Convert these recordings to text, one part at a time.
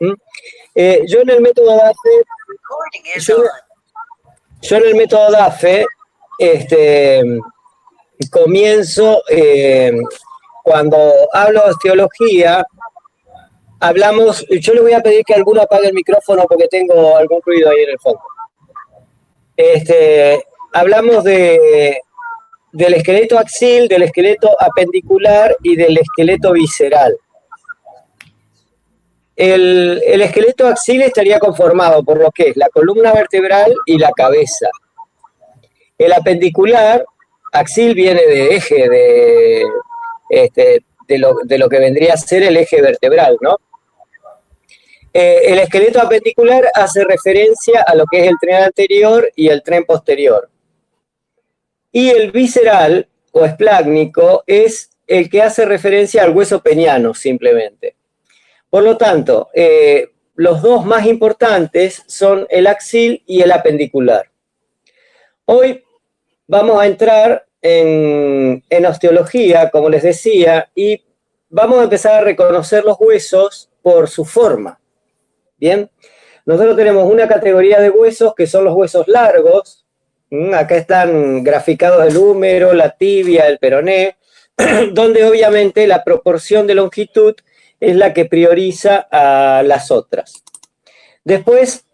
¿Mm? Yo en el método DAFE, yo en el método DAFE, comienzo, cuando hablo de osteología, hablamos, yo le voy a pedir que alguno apague el micrófono porque tengo algún ruido ahí en el fondo. Hablamos del esqueleto axil, del esqueleto apendicular y del esqueleto visceral. El esqueleto axil estaría conformado por lo que es la columna vertebral y la cabeza. El apendicular, axil viene de eje, de lo que vendría a ser el eje vertebral, ¿no? El esqueleto apendicular hace referencia a lo que es el tren anterior y el tren posterior. Y el visceral o esplácnico es el que hace referencia al hueso peniano, simplemente. Por lo tanto, los dos más importantes son el axil y el apendicular. Hoy vamos a entrar en osteología, como les decía, y vamos a empezar a reconocer los huesos por su forma. Bien, nosotros tenemos una categoría de huesos que son los huesos largos. Acá están graficados el húmero, la tibia, el peroné, donde obviamente la proporción de longitud es la que prioriza a las otras. Después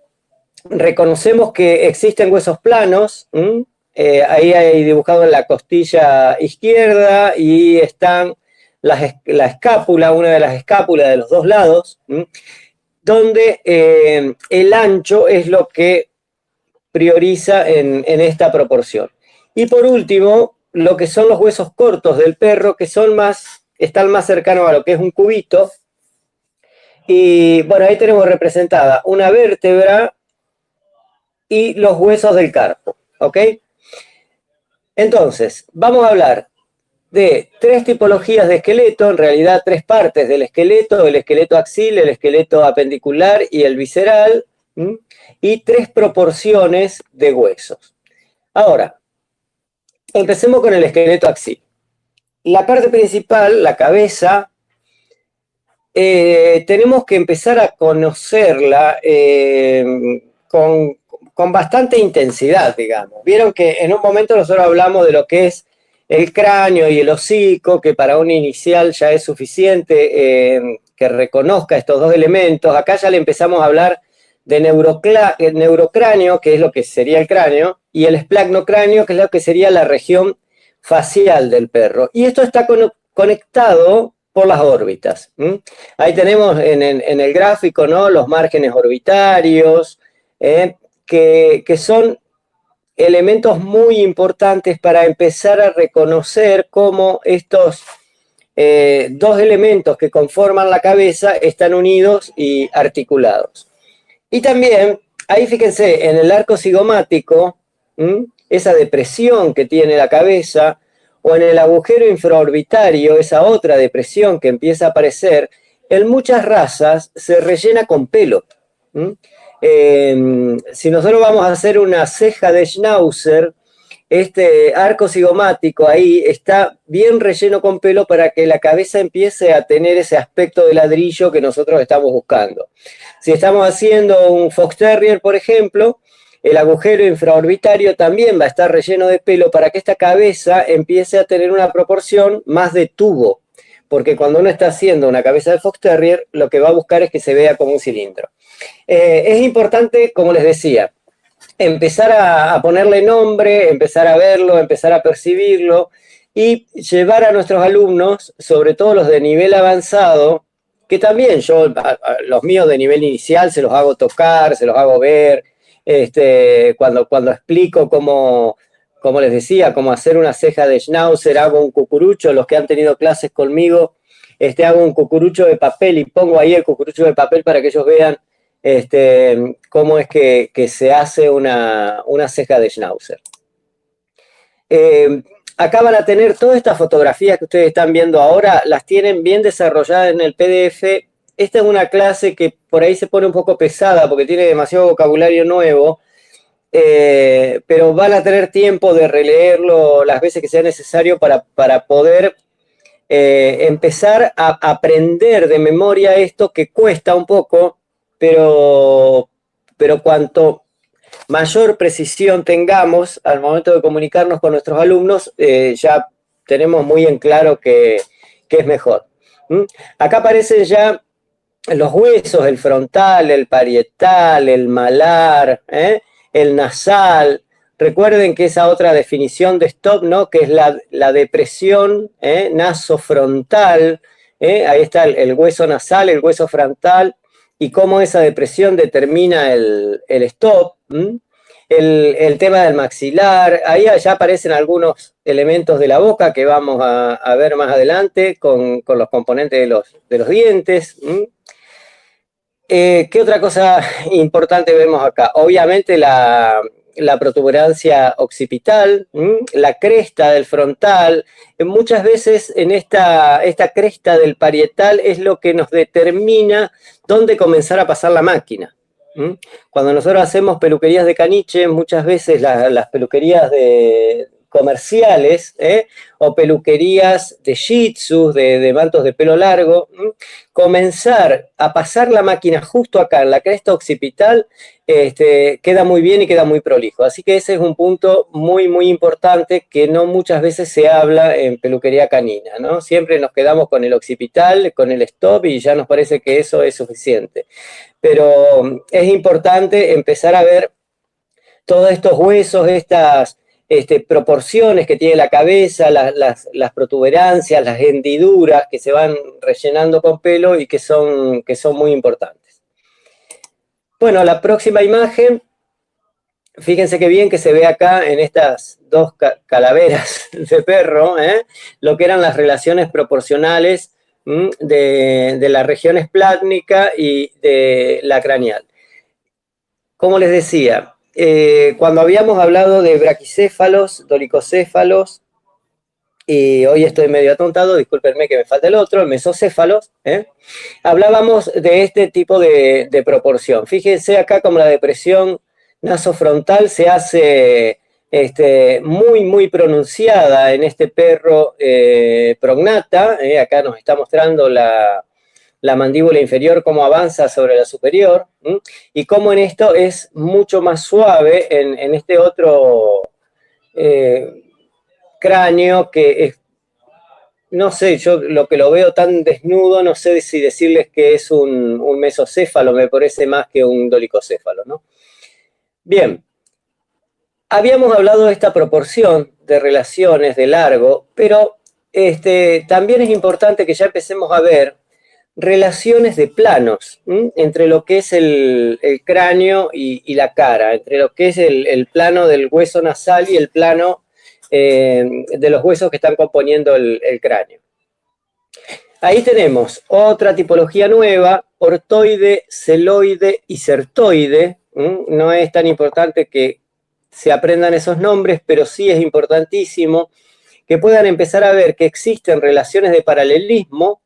reconocemos que existen huesos planos, ahí hay dibujado en la costilla izquierda y están la escápula, una de las escápulas de los dos lados, donde el ancho es lo que prioriza en esta proporción. Y por último, lo que son los huesos cortos del perro, que están más cercanos a lo que es un cubito. Y bueno, ahí tenemos representada una vértebra y los huesos del carpo, ¿ok? Entonces, vamos a hablar de tres tipologías de esqueleto, en realidad tres partes del esqueleto: el esqueleto axil, el esqueleto apendicular y el visceral, y tres proporciones de huesos. Ahora, empecemos con el esqueleto axil. La parte principal, la cabeza, tenemos que empezar a conocerla con bastante intensidad, digamos. Vieron que en un momento nosotros hablamos de lo que es el cráneo y el hocico, que para un inicial ya es suficiente que reconozca estos dos elementos. Acá ya le empezamos a hablar de neurocráneo, que es lo que sería el cráneo, y el esplacnocráneo, que es lo que sería la región facial del perro. Y esto está conectado por las órbitas. Ahí tenemos en el gráfico, ¿no?, los márgenes orbitarios, que son elementos muy importantes para empezar a reconocer cómo estos dos elementos que conforman la cabeza están unidos y articulados. Y también, ahí fíjense, en el arco cigomático, esa depresión que tiene la cabeza, o en el agujero infraorbitario, esa otra depresión que empieza a aparecer, en muchas razas se rellena con pelo. Si nosotros vamos a hacer una ceja de Schnauzer, este arco cigomático ahí está bien relleno con pelo para que la cabeza empiece a tener ese aspecto de ladrillo que nosotros estamos buscando. Si estamos haciendo un Fox Terrier, por ejemplo, el agujero infraorbitario también va a estar relleno de pelo para que esta cabeza empiece a tener una proporción más de tubo, porque cuando uno está haciendo una cabeza de Fox Terrier, lo que va a buscar es que se vea como un cilindro. Es importante, como les decía, empezar a ponerle nombre, empezar a verlo, empezar a percibirlo y llevar a nuestros alumnos, sobre todo los de nivel avanzado, que también yo, los míos de nivel inicial, se los hago tocar, se los hago ver, cuando explico cómo les decía, cómo hacer una ceja de Schnauzer, hago un cucurucho. Los que han tenido clases conmigo, hago un cucurucho de papel y pongo ahí el cucurucho de papel para que ellos vean cómo es que se hace una ceja de Schnauzer. Acá van a tener todas estas fotografías que ustedes están viendo ahora, las tienen bien desarrolladas en el PDF. Esta es una clase que por ahí se pone un poco pesada porque tiene demasiado vocabulario nuevo, pero van a tener tiempo de releerlo las veces que sea necesario para poder empezar a aprender de memoria esto que cuesta un poco, pero cuanto mayor precisión tengamos al momento de comunicarnos con nuestros alumnos, ya tenemos muy en claro que es mejor. Acá aparecen ya los huesos, el frontal, el parietal, el malar, el nasal. Recuerden que esa otra definición de stop, ¿no? Que es la depresión nasofrontal. Ahí está el hueso nasal, el hueso frontal, y cómo esa depresión determina el stop. El tema del maxilar, ahí ya aparecen algunos elementos de la boca que vamos a ver más adelante con los componentes de los dientes. ¿Qué otra cosa importante vemos acá? Obviamente la protuberancia occipital, la cresta del frontal. Muchas veces en esta cresta del parietal es lo que nos determina dónde comenzar a pasar la máquina. Cuando nosotros hacemos peluquerías de caniche, muchas veces las peluquerías comerciales, o peluquerías de shih tzus, de mantos de pelo largo, comenzar a pasar la máquina justo acá en la cresta occipital, queda muy bien y queda muy prolijo. Así que ese es un punto muy, muy importante que no muchas veces se habla en peluquería canina, ¿no? Siempre nos quedamos con el occipital, con el stop, y ya nos parece que eso es suficiente. Pero es importante empezar a ver todos estos huesos, estas proporciones que tiene la cabeza, las protuberancias, las hendiduras que se van rellenando con pelo y que son muy importantes. Bueno, la próxima imagen, fíjense qué bien que se ve acá en estas dos calaveras de perro, lo que eran las relaciones proporcionales de la región esplátnica y de la craneal. Como les decía, cuando habíamos hablado de braquicéfalos, dolicocéfalos, y hoy estoy medio atontado, discúlpenme que me falta el otro, el mesocéfalos, hablábamos de este tipo de proporción. Fíjense acá como la depresión nasofrontal se hace muy, muy pronunciada en este perro prognata. Acá nos está mostrando la mandíbula inferior, cómo avanza sobre la superior, y cómo en esto es mucho más suave en este otro cráneo que es, no sé, yo lo que lo veo tan desnudo, no sé si decirles que es un mesocéfalo, me parece más que un dolicocéfalo, ¿no? Bien, habíamos hablado de esta proporción de relaciones de largo, pero también es importante que ya empecemos a ver relaciones de planos entre lo que es el cráneo y la cara, entre lo que es el plano del hueso nasal y el plano de los huesos que están componiendo el cráneo. Ahí tenemos otra tipología nueva, ortoide, celoide y certoide. No es tan importante que se aprendan esos nombres, pero sí es importantísimo que puedan empezar a ver que existen relaciones de paralelismo,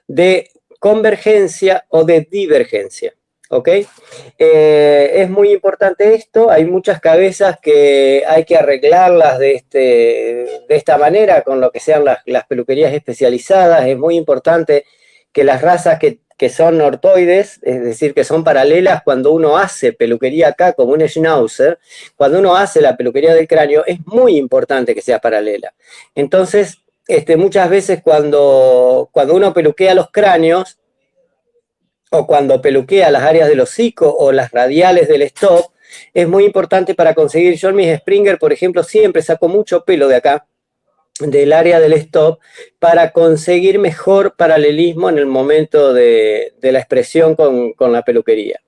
de convergencia o de divergencia. ¿Ok? Es muy importante esto, hay muchas cabezas que hay que arreglarlas de esta manera, con lo que sean las peluquerías especializadas. Es muy importante que las razas que son ortoides, es decir, que son paralelas, cuando uno hace peluquería acá, como un schnauzer, cuando uno hace la peluquería del cráneo, es muy importante que sea paralela. Entonces, muchas veces cuando uno peluquea los cráneos, o cuando peluquea las áreas del hocico o las radiales del stop, es muy importante para conseguir. Yo en mis Springer, por ejemplo, siempre saco mucho pelo de acá, del área del stop, para conseguir mejor paralelismo en el momento de la expresión con la peluquería.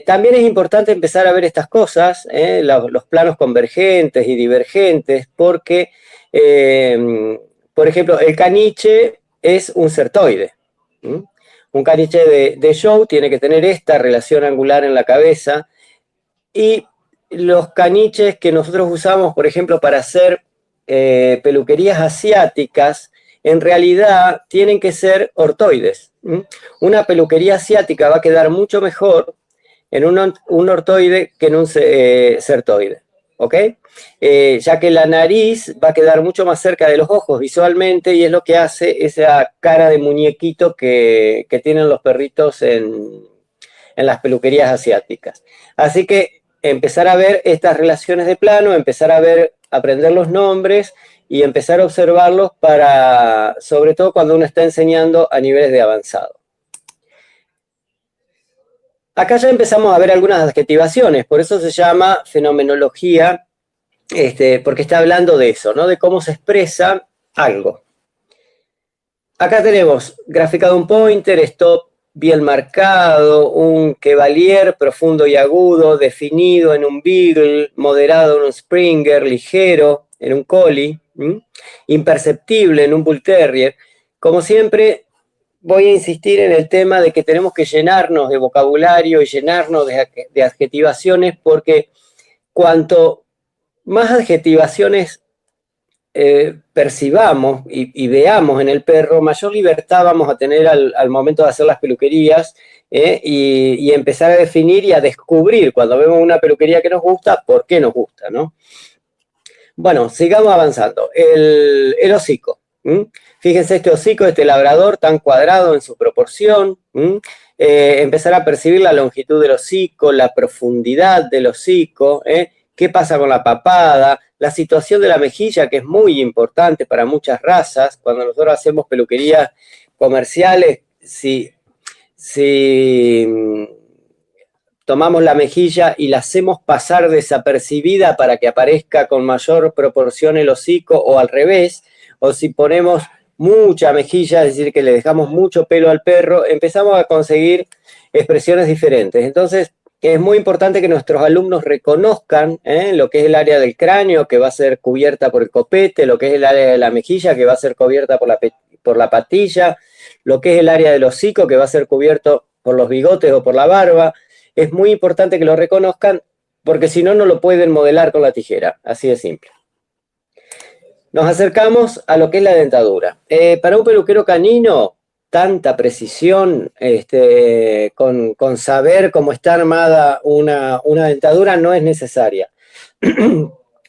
También es importante empezar a ver estas cosas, los planos convergentes y divergentes, porque, por ejemplo, el caniche es un certoide. Un caniche de show tiene que tener esta relación angular en la cabeza, y los caniches que nosotros usamos, por ejemplo, para hacer peluquerías asiáticas, en realidad tienen que ser ortoides. Una peluquería asiática va a quedar mucho mejor en un ortoide que en un certoide. ¿ok? Ya que la nariz va a quedar mucho más cerca de los ojos visualmente y es lo que hace esa cara de muñequito que tienen los perritos en las peluquerías asiáticas. Así que empezar a ver estas relaciones de plano, empezar a ver, aprender los nombres y empezar a observarlos para, sobre todo cuando uno está enseñando a niveles de avanzado. Acá ya empezamos a ver algunas adjetivaciones, por eso se llama fenomenología, porque está hablando de eso, ¿no? De cómo se expresa algo. Acá tenemos gráfica de un pointer, stop bien marcado, un Chevalier profundo y agudo, definido en un Beagle, moderado en un Springer, ligero en un Collie, imperceptible en un Bull Terrier. Como siempre, voy a insistir en el tema de que tenemos que llenarnos de vocabulario y llenarnos de adjetivaciones, porque cuanto más adjetivaciones percibamos y veamos en el perro, mayor libertad vamos a tener al momento de hacer las peluquerías y empezar a definir y a descubrir cuando vemos una peluquería que nos gusta, por qué nos gusta, ¿no? Bueno, sigamos avanzando. El hocico. Fíjense este hocico, este labrador tan cuadrado en su proporción. Empezar a percibir la longitud del hocico, la profundidad del hocico, qué pasa con la papada, la situación de la mejilla, que es muy importante para muchas razas. Cuando nosotros hacemos peluquerías comerciales, si tomamos la mejilla y la hacemos pasar desapercibida para que aparezca con mayor proporción el hocico, o al revés, o si ponemos mucha mejilla, es decir, que le dejamos mucho pelo al perro, empezamos a conseguir expresiones diferentes. Entonces, es muy importante que nuestros alumnos reconozcan lo que es el área del cráneo, que va a ser cubierta por el copete, lo que es el área de la mejilla, que va a ser cubierta por la patilla, lo que es el área del hocico, que va a ser cubierto por los bigotes o por la barba. Es muy importante que lo reconozcan, porque si no, no lo pueden modelar con la tijera, así de simple. Nos acercamos a lo que es la dentadura. Para un peluquero canino, tanta precisión, con saber cómo está armada una dentadura no es necesaria.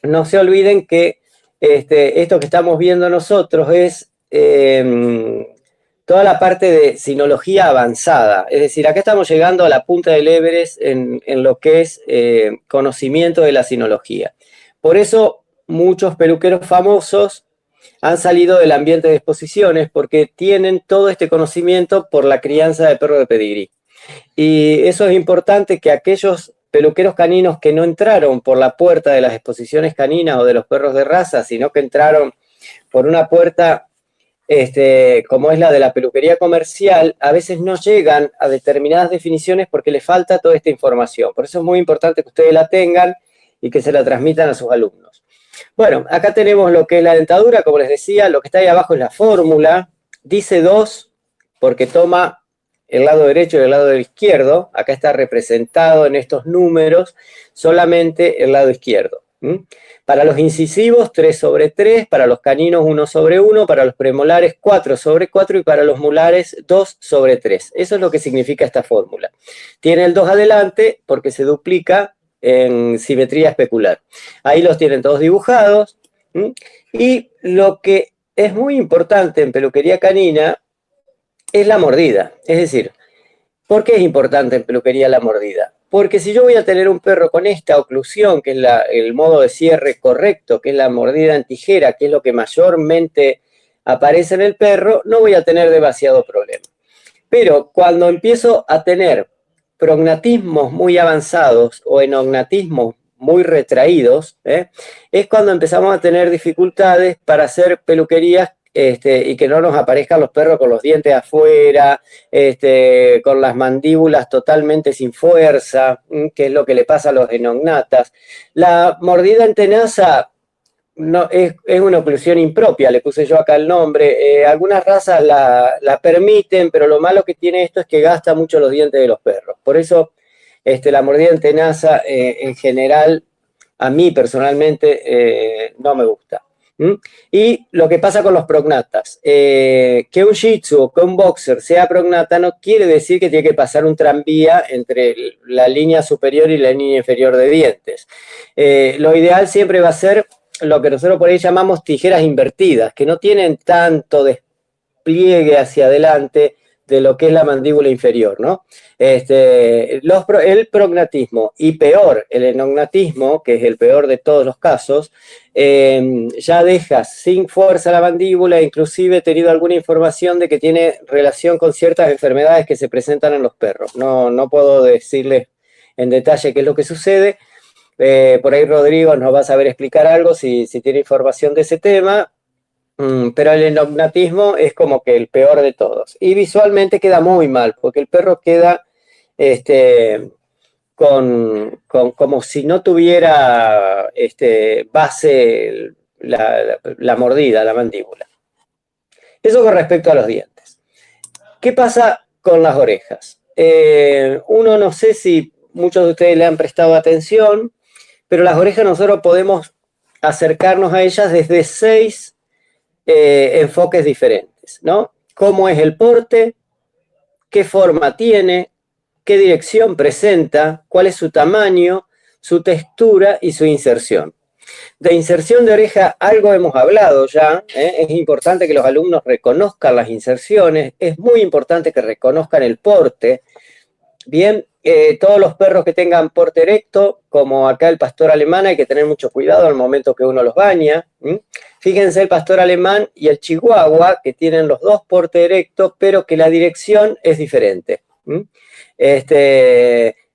No se olviden que esto que estamos viendo nosotros es toda la parte de sinología avanzada. Es decir, acá estamos llegando a la punta del Everest en lo que es conocimiento de la sinología. Por eso muchos peluqueros famosos han salido del ambiente de exposiciones, porque tienen todo este conocimiento por la crianza de perros de pedigrí. Y eso es importante, que aquellos peluqueros caninos que no entraron por la puerta de las exposiciones caninas o de los perros de raza, sino que entraron por una puerta como es la de la peluquería comercial, a veces no llegan a determinadas definiciones porque les falta toda esta información. Por eso es muy importante que ustedes la tengan y que se la transmitan a sus alumnos. Bueno, acá tenemos lo que es la dentadura, como les decía, lo que está ahí abajo es la fórmula. Dice 2 porque toma el lado derecho y el lado izquierdo. Acá está representado en estos números solamente el lado izquierdo. Para los incisivos 3/3, para los caninos 1/1, para los premolares 4/4 y para los molares 2/3. Eso es lo que significa esta fórmula. Tiene el 2 adelante porque se duplica en simetría especular. Ahí los tienen todos dibujados. Y lo que es muy importante en peluquería canina es la mordida. Es decir, ¿por qué es importante en peluquería la mordida? Porque si yo voy a tener un perro con esta oclusión, que es el modo de cierre correcto, que es la mordida en tijera, que es lo que mayormente aparece en el perro, no voy a tener demasiado problema. Pero cuando empiezo a tener prognatismos muy avanzados o enognatismos muy retraídos, es cuando empezamos a tener dificultades para hacer peluquerías y que no nos aparezcan los perros con los dientes afuera, con las mandíbulas totalmente sin fuerza, que es lo que le pasa a los enognatas. La mordida en tenaza no, es una oclusión impropia, le puse yo acá el nombre. Algunas razas la permiten, pero lo malo que tiene esto es que gasta mucho los dientes de los perros. Por eso la mordida en tenaza en general, a mí personalmente, no me gusta. ¿Mm? Y lo que pasa con los prognatas, que un Shih Tzu o que un boxer sea prognata no quiere decir que tiene que pasar un tranvía entre la línea superior y la línea inferior de dientes. Lo ideal siempre va a ser lo que nosotros por ahí llamamos tijeras invertidas, que no tienen tanto despliegue hacia adelante de lo que es la mandíbula inferior, ¿no? El prognatismo y peor, el enognatismo, que es el peor de todos los casos, ya deja sin fuerza la mandíbula, inclusive he tenido alguna información de que tiene relación con ciertas enfermedades que se presentan en los perros. No puedo decirles en detalle qué es lo que sucede. Por ahí Rodrigo nos va a saber explicar algo si tiene información de ese tema. Pero el enognatismo es como que el peor de todos. Y visualmente queda muy mal, porque el perro queda como si no tuviera base la mordida, la mandíbula. Eso con respecto a los dientes. ¿Qué pasa con las orejas? Uno no sé si muchos de ustedes le han prestado atención, pero las orejas nosotros podemos acercarnos a ellas desde 6 enfoques diferentes, ¿no? ¿Cómo es el porte? ¿Qué forma tiene? ¿Qué dirección presenta? ¿Cuál es su tamaño? Su textura y su inserción. De inserción de oreja algo hemos hablado ya, ¿eh? Es importante que los alumnos reconozcan las inserciones, es muy importante que reconozcan el porte. Bien, todos los perros que tengan porte erecto, como acá el pastor alemán, hay que tener mucho cuidado al momento que uno los baña. Fíjense el pastor alemán y el chihuahua, que tienen los dos porte erecto, pero que la dirección es diferente.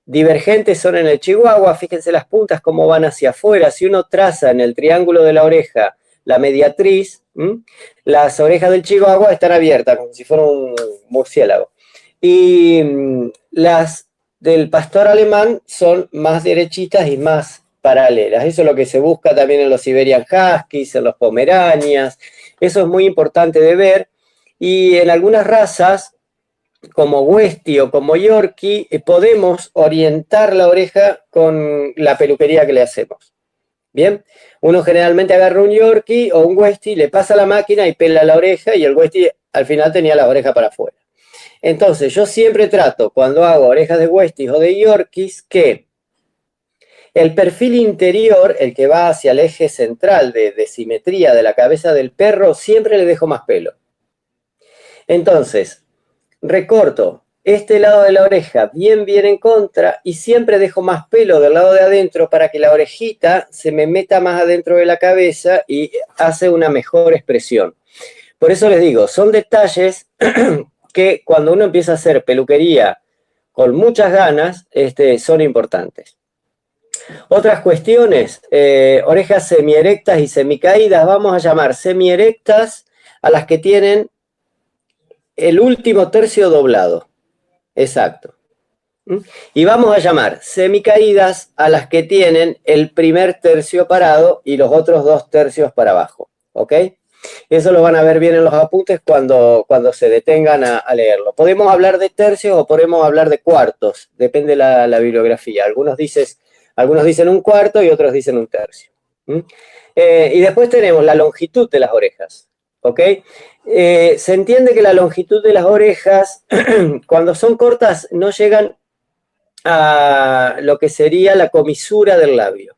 Divergentes son en el chihuahua, fíjense las puntas cómo van hacia afuera. Si uno traza en el triángulo de la oreja la mediatriz, las orejas del chihuahua están abiertas, como si fuera un murciélago. Y las del pastor alemán son más derechitas y más paralelas. Eso es lo que se busca también en los Siberian Huskies, en los Pomeranias. Eso es muy importante de ver. Y en algunas razas, como Westie o como Yorkie, podemos orientar la oreja con la peluquería que le hacemos. Bien, uno generalmente agarra un Yorkie o un Westie, le pasa la máquina y pela la oreja, y el Westie al final tenía la oreja para afuera. Entonces, yo siempre trato, cuando hago orejas de Westies o de Yorkies, que el perfil interior, el que va hacia el eje central de simetría de la cabeza del perro, siempre le dejo más pelo. Entonces, recorto este lado de la oreja bien en contra y siempre dejo más pelo del lado de adentro para que la orejita se me meta más adentro de la cabeza y hace una mejor expresión. Por eso les digo, son detalles que cuando uno empieza a hacer peluquería con muchas ganas, son importantes. Otras cuestiones, orejas semierectas y semicaídas, vamos a llamar semierectas a las que tienen el último tercio doblado. Exacto. Y vamos a llamar semicaídas a las que tienen el primer tercio parado y los otros 2 tercios para abajo. ¿Ok? Eso lo van a ver bien en los apuntes cuando se detengan a leerlo. Podemos hablar de tercios o podemos hablar de cuartos, depende de la bibliografía. Algunos dicen un cuarto y otros dicen un tercio. Y después tenemos la longitud de las orejas. ¿Ok? Se entiende que la longitud de las orejas, cuando son cortas, no llegan a lo que sería la comisura del labio.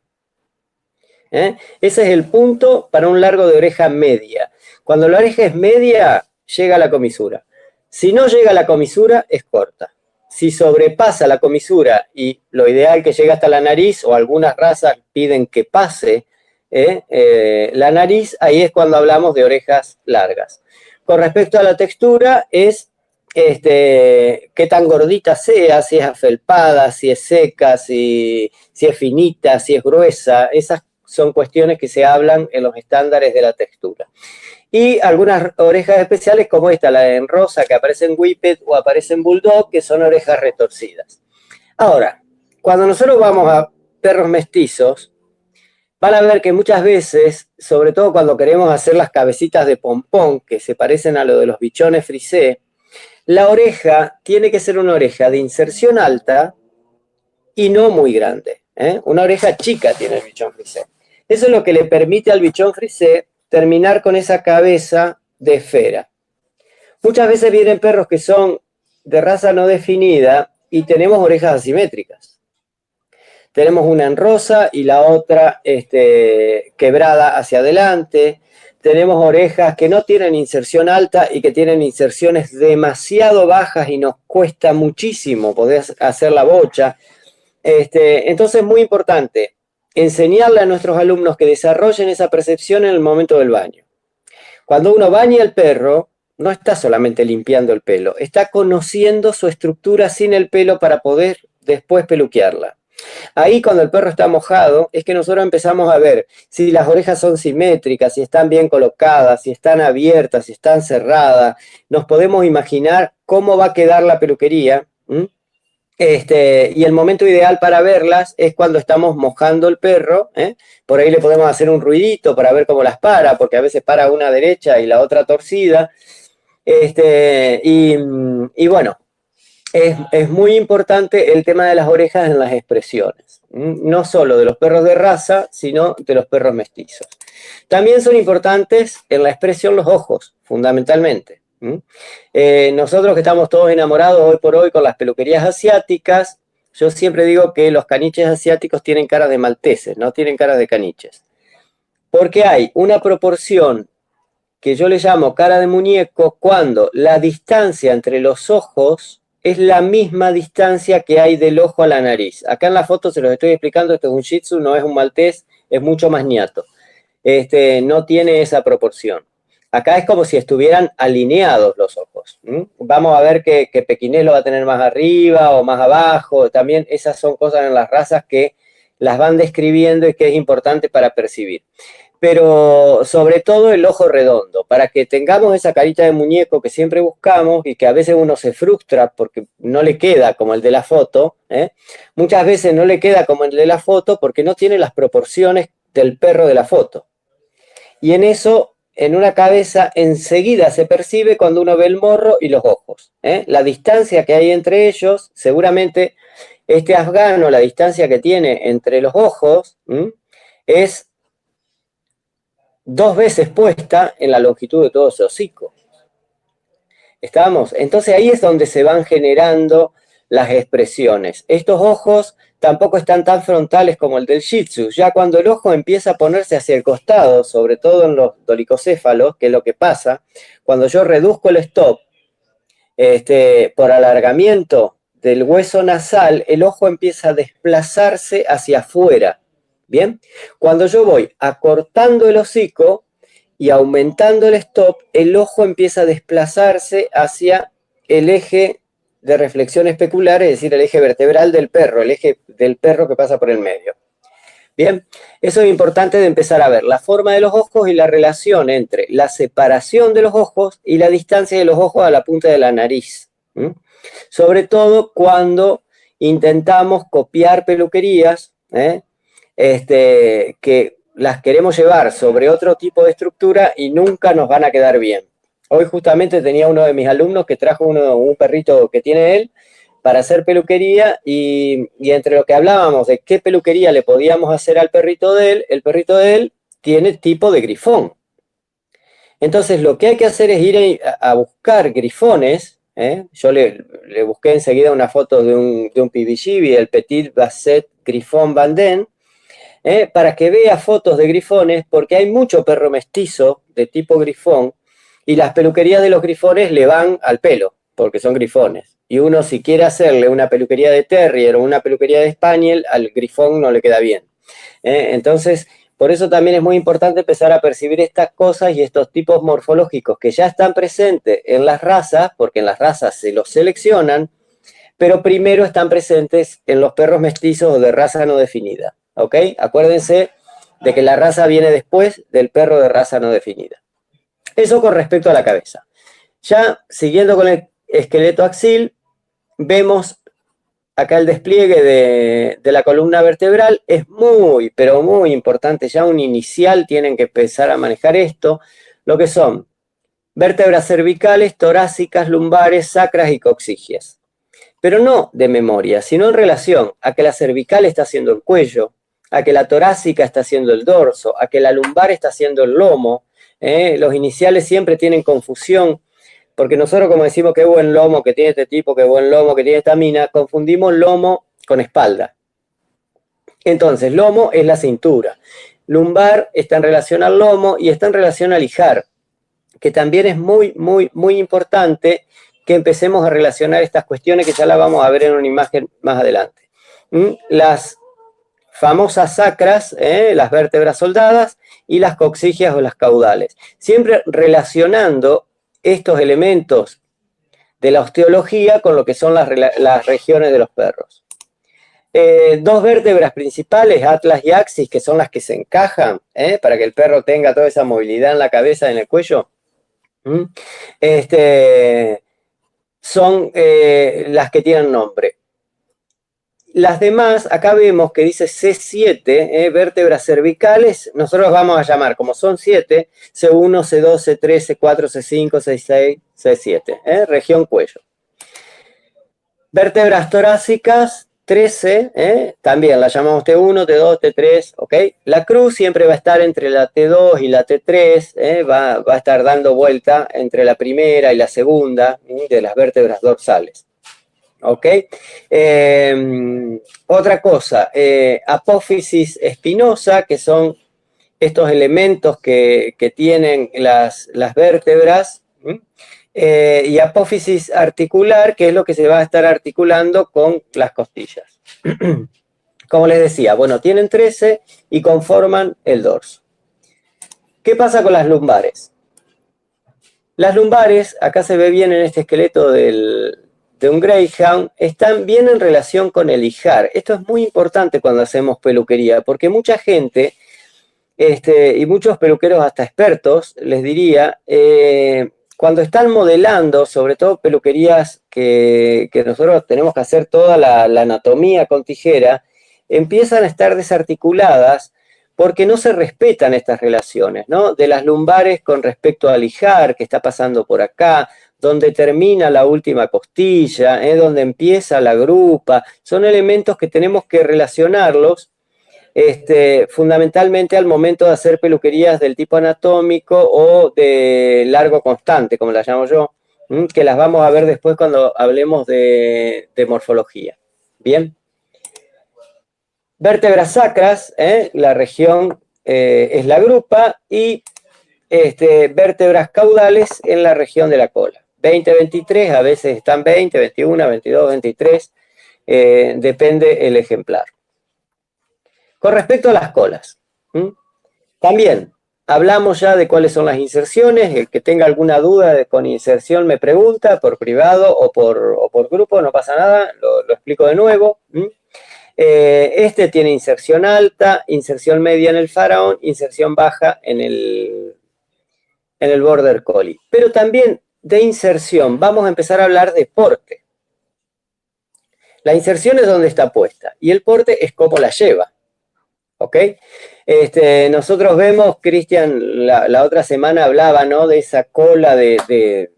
Ese es el punto para un largo de oreja media. Cuando la oreja es media, llega a la comisura. Si no llega a la comisura, es corta. Si sobrepasa la comisura y lo ideal que llega hasta la nariz, o algunas razas piden que pase la nariz, ahí es cuando hablamos de orejas largas. Con respecto a la textura, es qué tan gordita sea, si es afelpada, si es seca, si es finita, si es gruesa. Esas son cuestiones que se hablan en los estándares de la textura. Y algunas orejas especiales como esta, la en rosa, que aparece en Whippet o aparece en Bulldog, que son orejas retorcidas. Ahora, cuando nosotros vamos a perros mestizos, van a ver que muchas veces, sobre todo cuando queremos hacer las cabecitas de pompón, que se parecen a lo de los bichones frisé, la oreja tiene que ser una oreja de inserción alta y no muy grande. Una oreja chica tiene el bichón frisé. Eso es lo que le permite al bichón frisé terminar con esa cabeza de esfera. Muchas veces vienen perros que son de raza no definida y tenemos orejas asimétricas. Tenemos una en rosa y la otra quebrada hacia adelante. Tenemos orejas que no tienen inserción alta y que tienen inserciones demasiado bajas y nos cuesta muchísimo poder hacer la bocha. Entonces es muy importante enseñarle a nuestros alumnos que desarrollen esa percepción en el momento del baño. Cuando uno baña al perro, no está solamente limpiando el pelo, está conociendo su estructura sin el pelo para poder después peluquearla. Ahí cuando el perro está mojado es que nosotros empezamos a ver si las orejas son simétricas, si están bien colocadas, si están abiertas, si están cerradas. Nos podemos imaginar cómo va a quedar la peluquería. Y el momento ideal para verlas es cuando estamos mojando el perro, por ahí le podemos hacer un ruidito para ver cómo las para, porque a veces para una derecha y la otra torcida, y bueno, es muy importante el tema de las orejas en las expresiones, no solo de los perros de raza, sino de los perros mestizos. También son importantes en la expresión los ojos, fundamentalmente. Nosotros que estamos todos enamorados hoy por hoy con las peluquerías asiáticas, yo siempre digo que los caniches asiáticos tienen caras de malteses, no tienen caras de caniches. Porque hay una proporción que yo le llamo cara de muñeco cuando la distancia entre los ojos es la misma distancia que hay del ojo a la nariz. Acá en la foto se los estoy explicando, esto es un Shih Tzu, no es un maltés, es mucho más ñato. No tiene esa proporción. Acá es como si estuvieran alineados los ojos. Vamos a ver que pequinés lo va a tener más arriba o más abajo. También esas son cosas en las razas que las van describiendo y que es importante para percibir. Pero sobre todo el ojo redondo, para que tengamos esa carita de muñeco que siempre buscamos y que a veces uno se frustra porque no le queda como el de la foto. Muchas veces no le queda como el de la foto porque no tiene las proporciones del perro de la foto. Y en eso, en una cabeza, enseguida se percibe cuando uno ve el morro y los ojos. La distancia que hay entre ellos, seguramente este afgano, la distancia que tiene entre los ojos, es 2 veces puesta en la longitud de todo ese hocico. ¿Estamos? Entonces ahí es donde se van generando las expresiones. Estos ojos tampoco están tan frontales como el del Shih Tzu. Ya cuando el ojo empieza a ponerse hacia el costado, sobre todo en los dolicocéfalos, que es lo que pasa, cuando yo reduzco el stop por alargamiento del hueso nasal, el ojo empieza a desplazarse hacia afuera. ¿Bien? Cuando yo voy acortando el hocico y aumentando el stop, el ojo empieza a desplazarse hacia el eje de reflexión especular, es decir, el eje vertebral del perro, el eje del perro que pasa por el medio. Bien, eso es importante de empezar a ver, la forma de los ojos y la relación entre la separación de los ojos y la distancia de los ojos a la punta de la nariz. Sobre todo cuando intentamos copiar peluquerías, que las queremos llevar sobre otro tipo de estructura y nunca nos van a quedar bien. Hoy justamente tenía uno de mis alumnos que trajo un perrito que tiene él para hacer peluquería y entre lo que hablábamos de qué peluquería le podíamos hacer al perrito de él, el perrito de él tiene tipo de grifón. Entonces lo que hay que hacer es ir a buscar grifones. Yo le busqué enseguida una foto de un PBGB, el Petit Basset Griffon Bandén, para que vea fotos de grifones, porque hay mucho perro mestizo de tipo grifón, y las peluquerías de los grifones le van al pelo, porque son grifones. Y uno si quiere hacerle una peluquería de terrier o una peluquería de spaniel, al grifón no le queda bien. Entonces, por eso también es muy importante empezar a percibir estas cosas y estos tipos morfológicos que ya están presentes en las razas, porque en las razas se los seleccionan, pero primero están presentes en los perros mestizos o de raza no definida. ¿Ok? Acuérdense de que la raza viene después del perro de raza no definida. Eso con respecto a la cabeza. Ya siguiendo con el esqueleto axil, vemos acá el despliegue de la columna vertebral. Es muy, pero muy importante. Ya un inicial tienen que empezar a manejar esto. Lo que son vértebras cervicales, torácicas, lumbares, sacras y coxigias. Pero no de memoria, sino en relación a que la cervical está haciendo el cuello, a que la torácica está haciendo el dorso, a que la lumbar está haciendo el lomo, Los iniciales siempre tienen confusión, porque nosotros como decimos qué buen lomo que tiene este tipo, qué buen lomo que tiene esta mina, confundimos lomo con espalda. Entonces, lomo es la cintura. Lumbar está en relación al lomo y está en relación al ijar, que también es muy, muy, muy importante que empecemos a relacionar estas cuestiones que ya las vamos a ver en una imagen más adelante. Las famosas sacras, las vértebras soldadas, y las coxigias o las caudales. Siempre relacionando estos elementos de la osteología con lo que son las regiones de los perros. Dos vértebras principales, atlas y axis, que son las que se encajan para que el perro tenga toda esa movilidad en la cabeza y en el cuello, son las que tienen nombre. Las demás, acá vemos que dice C7, vértebras cervicales, nosotros vamos a llamar, como son 7, C1, C2, C3, C4, C5, C6, C7, región cuello. Vértebras torácicas, 13, también la llamamos T1, T2, T3, ¿ok? La cruz siempre va a estar entre la T2 y la T3, va a estar dando vuelta entre la primera y la segunda de las vértebras dorsales. ¿Ok? Otra cosa, apófisis espinosa, que son estos elementos que tienen las vértebras, y apófisis articular, que es lo que se va a estar articulando con las costillas. Como les decía, bueno, tienen 13 y conforman el dorso. ¿Qué pasa con las lumbares? Las lumbares, acá se ve bien en este esqueleto de un greyhound, están bien en relación con el ijar. Esto es muy importante cuando hacemos peluquería, porque mucha gente, y muchos peluqueros hasta expertos, les diría, cuando están modelando, sobre todo peluquerías que nosotros tenemos que hacer toda la anatomía con tijera, empiezan a estar desarticuladas porque no se respetan estas relaciones, ¿no? De las lumbares con respecto al ijar, que está pasando por acá, donde termina la última costilla, donde empieza la grupa, son elementos que tenemos que relacionarlos fundamentalmente al momento de hacer peluquerías del tipo anatómico o de largo constante, como las llamo yo, que las vamos a ver después cuando hablemos de morfología. Bien. Vértebras sacras, la región es la grupa, y vértebras caudales en la región de la cola. 20, 23, a veces están 20, 21, 22, 23, depende el ejemplar. Con respecto a las colas, también hablamos ya de cuáles son las inserciones. El que tenga alguna duda con inserción me pregunta por privado o por grupo, no pasa nada, lo explico de nuevo. Este tiene inserción alta, inserción media en el faraón, inserción baja en el border collie. Pero también de inserción vamos a empezar a hablar de porte. La inserción es donde está puesta y el porte es cómo la lleva. ¿Ok? Nosotros vemos, Cristian, la otra semana hablaba, ¿no?, de esa cola de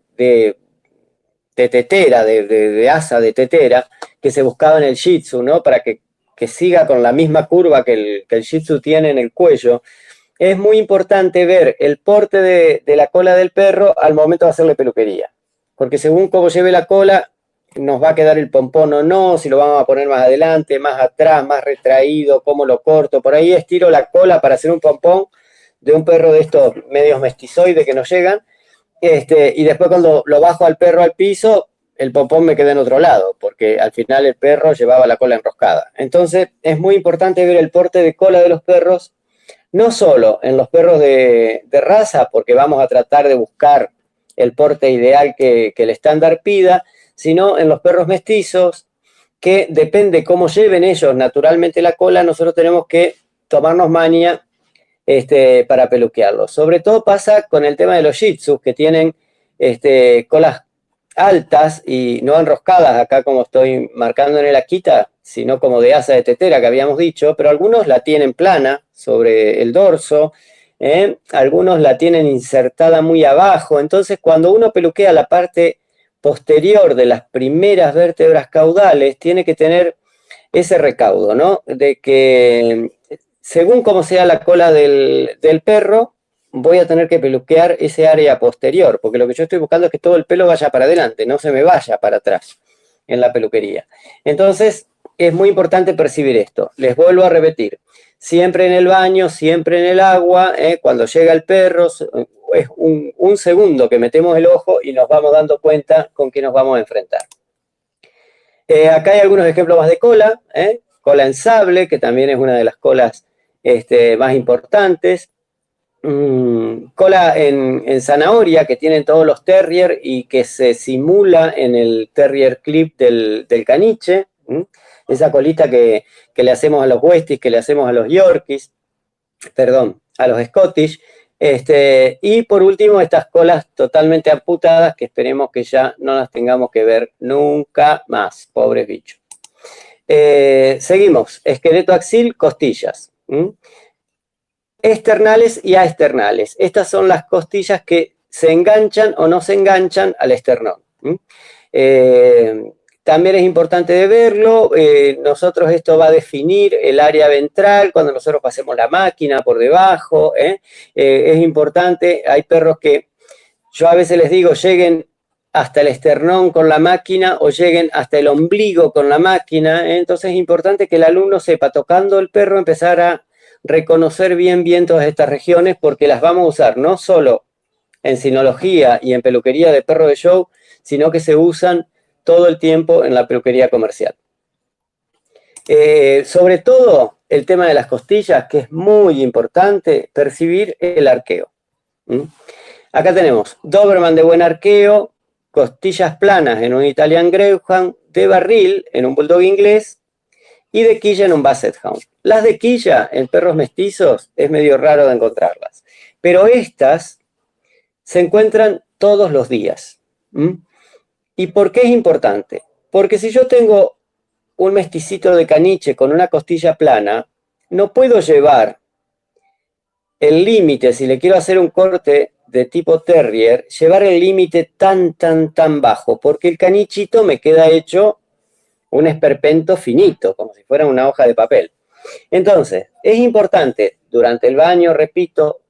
tetera, de asa de tetera, que se buscaba en el Shih Tzu, ¿no?, para que siga con la misma curva que el Shih Tzu tiene en el cuello. Es muy importante ver el porte de la cola del perro al momento de hacerle peluquería, porque según cómo lleve la cola, nos va a quedar el pompón o no, si lo vamos a poner más adelante, más atrás, más retraído, cómo lo corto. Por ahí estiro la cola para hacer un pompón de un perro de estos medios mestizoides que nos llegan, y después cuando lo bajo al perro al piso, el pompón me queda en otro lado, porque al final el perro llevaba la cola enroscada. Entonces es muy importante ver el porte de cola de los perros, no solo en los perros de raza, porque vamos a tratar de buscar el porte ideal que el estándar pida, sino en los perros mestizos, que depende cómo lleven ellos naturalmente la cola, nosotros tenemos que tomarnos maña para peluquearlos. Sobre todo pasa con el tema de los Shih Tzus, que tienen colas altas y no enroscadas, acá como estoy marcando en el Akita, sino como de asa de tetera que habíamos dicho, pero algunos la tienen plana sobre el dorso, algunos la tienen insertada muy abajo. Entonces cuando uno peluquea la parte posterior de las primeras vértebras caudales, tiene que tener ese recaudo, ¿no? De que según como sea la cola del perro, voy a tener que peluquear ese área posterior, porque lo que yo estoy buscando es que todo el pelo vaya para adelante, no se me vaya para atrás en la peluquería. Entonces, es muy importante percibir esto. Les vuelvo a repetir, siempre en el baño, siempre en el agua, cuando llega el perro, es un segundo que metemos el ojo y nos vamos dando cuenta con qué nos vamos a enfrentar. Acá hay algunos ejemplos más de cola, cola en sable, que también es una de las colas más importantes. Cola en zanahoria que tienen todos los terrier y que se simula en el terrier clip del caniche. Esa colita que le hacemos a los Westies, que le hacemos a los Yorkies, perdón, a los Scottish. Y por último, estas colas totalmente amputadas que esperemos que ya no las tengamos que ver nunca más, pobres bichos. Seguimos, esqueleto axil, costillas. Externales y aesternales. Estas son las costillas que se enganchan o no se enganchan al esternón. También es importante de verlo, nosotros esto va a definir el área ventral cuando nosotros pasemos la máquina por debajo, es importante, hay perros que yo a veces les digo lleguen hasta el esternón con la máquina o lleguen hasta el ombligo con la máquina, entonces es importante que el alumno sepa, tocando el perro, empezar a reconocer bien todas estas regiones porque las vamos a usar no solo en sinología y en peluquería de perro de show, sino que se usan todo el tiempo en la peluquería comercial. Sobre todo el tema de las costillas, que es muy importante, percibir el arqueo. Acá tenemos Doberman de buen arqueo, costillas planas en un Italian Greyhound, de barril en un Bulldog inglés y de quilla en un Basset Hound. Las de quilla en perros mestizos es medio raro de encontrarlas, pero estas se encuentran todos los días. ¿Y por qué es importante? Porque si yo tengo un mesticito de caniche con una costilla plana, no puedo llevar el límite, si le quiero hacer un corte de tipo terrier, llevar el límite tan bajo, porque el canichito me queda hecho un esperpento finito, como si fuera una hoja de papel. Entonces, es importante, durante el baño, repito,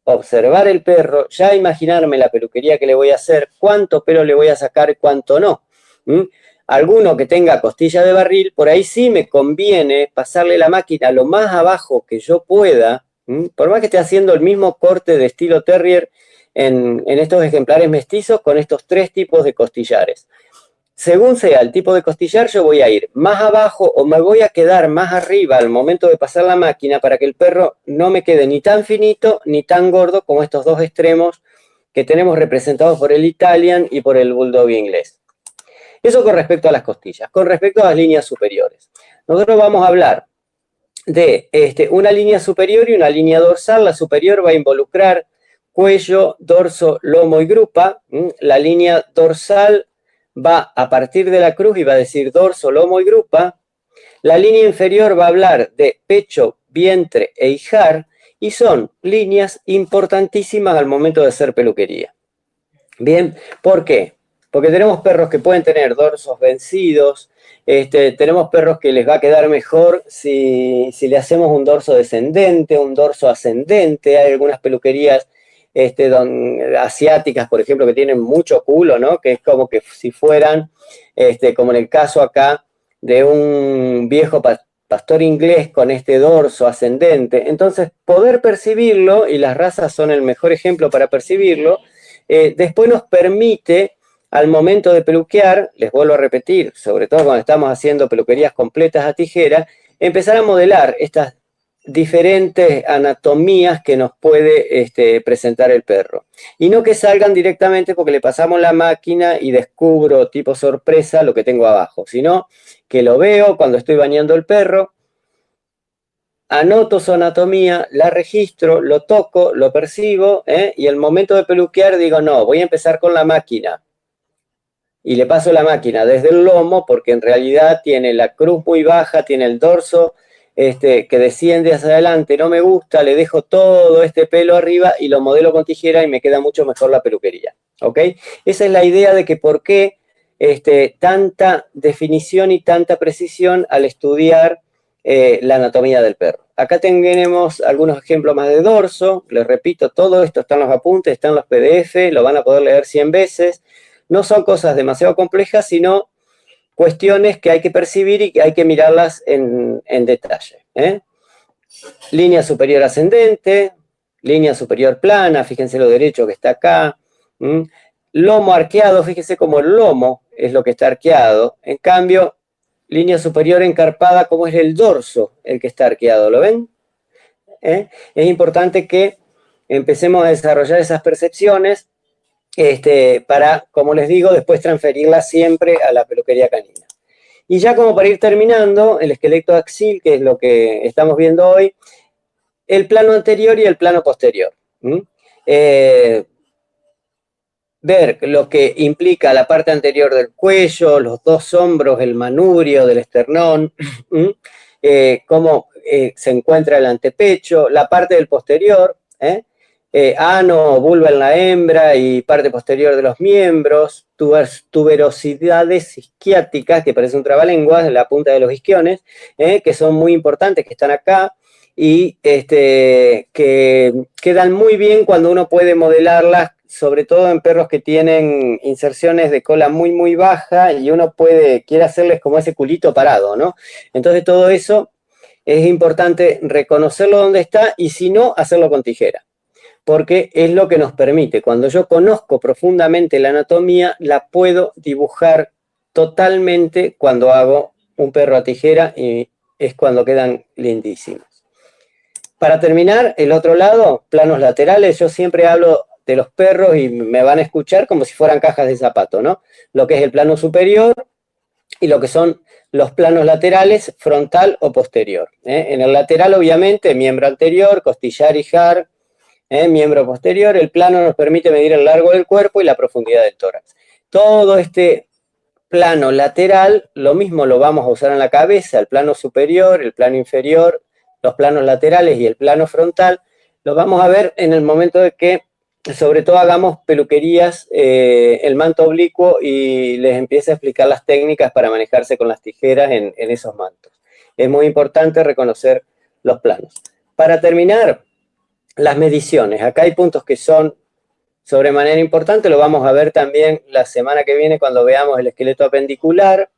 observar el perro, ya imaginarme la peluquería que le voy a hacer, cuánto pelo le voy a sacar, cuánto no. Alguno que tenga costilla de barril, por ahí sí me conviene pasarle la máquina lo más abajo que yo pueda, por más que esté haciendo el mismo corte de estilo terrier en estos ejemplares mestizos con estos tres tipos de costillares. Según sea el tipo de costillar, yo voy a ir más abajo o me voy a quedar más arriba al momento de pasar la máquina para que el perro no me quede ni tan finito ni tan gordo como estos dos extremos que tenemos representados por el Italian y por el Bulldog inglés. Eso con respecto a las costillas. Con respecto a las líneas superiores. Nosotros vamos a hablar de una línea superior y una línea dorsal. La superior va a involucrar cuello, dorso, lomo y grupa. La línea dorsal va a partir de la cruz y va a decir dorso, lomo y grupa. La línea inferior va a hablar de pecho, vientre e ijar y son líneas importantísimas al momento de hacer peluquería. Bien, ¿por qué? Porque tenemos perros que pueden tener dorsos vencidos, tenemos perros que les va a quedar mejor si le hacemos un dorso descendente, un dorso ascendente. Hay algunas peluquerías asiáticas, por ejemplo, que tienen mucho culo, ¿no? Que es como que si fueran, como en el caso acá de un viejo pastor inglés con este dorso ascendente. Entonces, poder percibirlo, y las razas son el mejor ejemplo para percibirlo, después nos permite, al momento de peluquear, les vuelvo a repetir, sobre todo cuando estamos haciendo peluquerías completas a tijera, empezar a modelar estas diferentes anatomías que nos puede presentar el perro. Y no que salgan directamente porque le pasamos la máquina y descubro tipo sorpresa lo que tengo abajo, sino que lo veo cuando estoy bañando el perro, anoto su anatomía, la registro, lo toco, lo percibo, y el momento de peluquear digo, no, voy a empezar con la máquina. Y le paso la máquina desde el lomo porque en realidad tiene la cruz muy baja, tiene el dorso que desciende hacia adelante, no me gusta, le dejo todo este pelo arriba y lo modelo con tijera y me queda mucho mejor la peluquería. ¿Ok? Esa es la idea de que por qué tanta definición y tanta precisión al estudiar la anatomía del perro. Acá tenemos algunos ejemplos más de dorso. Les repito, todo esto está en los apuntes, está en los PDF, lo van a poder leer 100 veces. No son cosas demasiado complejas, sino cuestiones que hay que percibir y que hay que mirarlas en detalle. Línea superior ascendente, línea superior plana, fíjense lo derecho que está acá. Lomo arqueado, fíjense como el lomo es lo que está arqueado. En cambio, línea superior encarpada, como es el dorso, el que está arqueado, ¿lo ven? Es importante que empecemos a desarrollar esas percepciones para, como les digo, después transferirlas siempre a la peluquería canina. Y ya como para ir terminando, el esqueleto axil, que es lo que estamos viendo hoy, el plano anterior y el plano posterior. Ver lo que implica la parte anterior del cuello, los dos hombros, el manubrio del esternón, cómo se encuentra el antepecho, la parte del posterior, ano o vulva en la hembra y parte posterior de los miembros, tuberosidades isquiáticas, que parece un trabalenguas, en la punta de los isquiones, que son muy importantes, que están acá, y que quedan muy bien cuando uno puede modelarlas, sobre todo en perros que tienen inserciones de cola muy, muy baja y uno quiere hacerles como ese culito parado, ¿no? Entonces todo eso es importante reconocerlo donde está y si no, hacerlo con tijera. Porque es lo que nos permite, cuando yo conozco profundamente la anatomía, la puedo dibujar totalmente cuando hago un perro a tijera y es cuando quedan lindísimos. Para terminar, el otro lado, planos laterales, yo siempre hablo de los perros y me van a escuchar como si fueran cajas de zapato, ¿no? Lo que es el plano superior y lo que son los planos laterales, frontal o posterior. En el lateral, obviamente, miembro anterior, costillar y jar, miembro posterior. El plano nos permite medir el largo del cuerpo y la profundidad del tórax. Todo este plano lateral, lo mismo lo vamos a usar en la cabeza, el plano superior, el plano inferior, los planos laterales y el plano frontal, lo vamos a ver en el momento de que, sobre todo, hagamos peluquerías, el manto oblicuo y les empiece a explicar las técnicas para manejarse con las tijeras en esos mantos. Es muy importante reconocer los planos. Para terminar, las mediciones. Acá hay puntos que son sobremanera importante, lo vamos a ver también la semana que viene cuando veamos el esqueleto apendicular.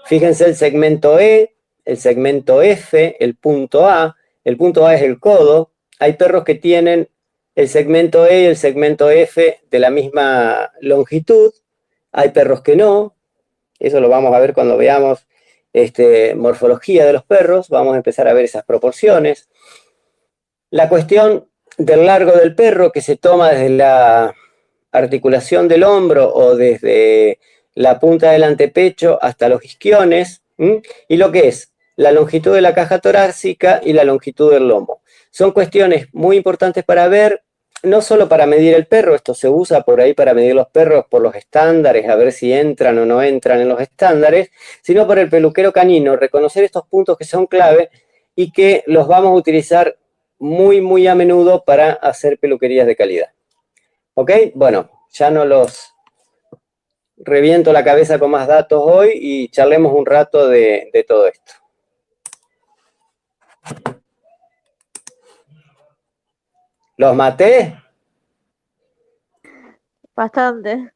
Fíjense el segmento E, el segmento F, el punto A. El punto A es el codo. Hay perros que tienen el segmento E y el segmento F de la misma longitud. Hay perros que no. Eso lo vamos a ver cuando veamos morfología de los perros. Vamos a empezar a ver esas proporciones. La cuestión del largo del perro que se toma desde la articulación del hombro o desde la punta del antepecho hasta los isquiones, y lo que es la longitud de la caja torácica y la longitud del lomo. Son cuestiones muy importantes para ver, no solo para medir el perro, esto se usa por ahí para medir los perros por los estándares, a ver si entran o no entran en los estándares, sino para el peluquero canino, reconocer estos puntos que son clave y que los vamos a utilizar muy, muy a menudo para hacer peluquerías de calidad. ¿Ok? Bueno, ya no los reviento la cabeza con más datos hoy y charlemos un rato de todo esto. ¿Los maté? Bastante.